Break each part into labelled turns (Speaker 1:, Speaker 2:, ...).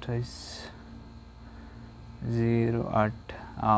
Speaker 1: 2808۔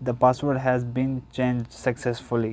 Speaker 1: The password has been changed successfully۔